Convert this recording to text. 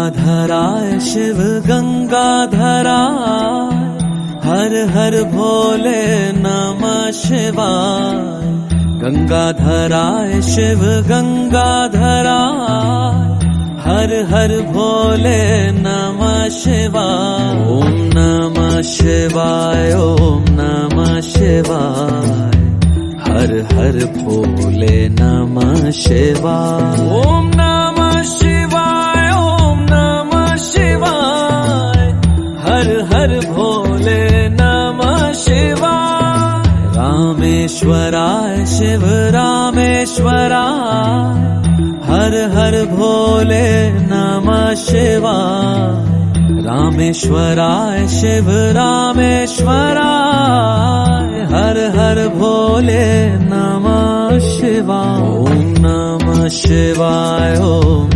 गंगाधराय शिव गंगाधराय, हर हर भोले नमः शिवाय। गंगाधराय शिव गंगाधराय, हर हर भोले नमः शिवाय। ओम नमः शिवाय, ओम नमः शिवाय, हर हर भोले नमः शिवाय। ओम नमः शिवाय, ओम नमः शिवाय, हर हर भोले नमः शिवाय। रामेश्वराय शिव रामेश्वराय, हर हर भोले नमः शिवाय। रामेश्वराय शिव रामेश्वराय, हर हर भोले नमः शिवाय। ओम नमः शिवाय, ओम